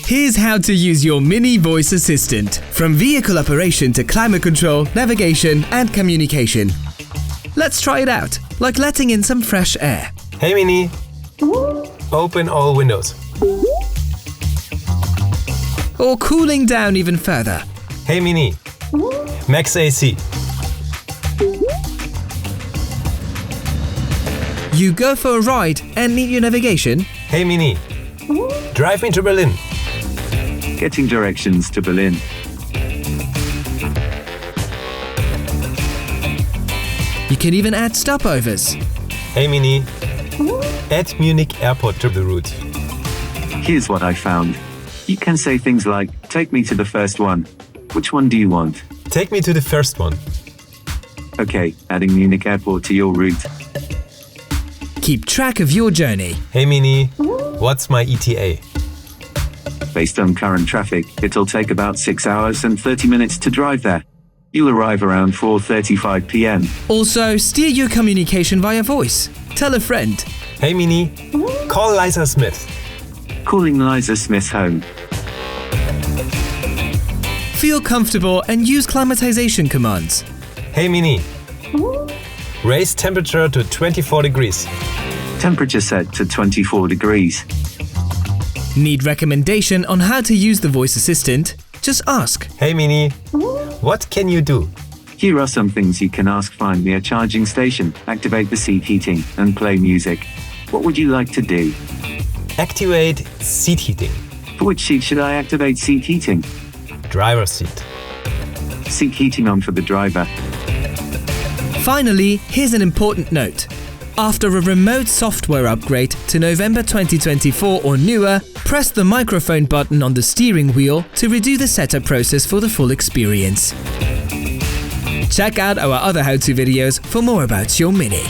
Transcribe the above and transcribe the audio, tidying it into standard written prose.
Here's how to use your Mini voice assistant, from vehicle operation to climate control, navigation and communication. Let's try it out, like letting in some fresh air. Hey Mini, open all windows. Or cooling down even further. Hey Mini, max AC. You go for a ride and need your navigation? Hey Mini, drive me to Berlin. Getting directions to Berlin. You can even add stopovers. Hey Mini, add Munich Airport to the route. Here's what I found. You can say things like, take me to the first one. Which one do you want? Take me to the first one. Okay, adding Munich Airport to your route. Keep track of your journey. Hey Mini, what's my ETA? Based on current traffic, it'll take about 6 hours and 30 minutes to drive there. You'll arrive around 4:35 p.m. Also, steer your communication via voice. Tell a friend. Hey Mini, call Liza Smith. Calling Liza Smith home. Feel comfortable and use climatization commands. Hey Mini, raise temperature to 24 degrees. Temperature set to 24 degrees. Need recommendation on how to use the voice assistant? Just ask. Hey Mini, what can you do? Here are some things you can ask. Find me a charging station, activate the seat heating, and play music. What would you like to do? Activate seat heating. For which seat should I activate seat heating? Driver's seat. Seat heating on for the driver. Finally, here's an important note. After a remote software upgrade to November 2024 or newer, press the microphone button on the steering wheel to redo the setup process for the full experience. Check out our other how-to videos for more about your Mini.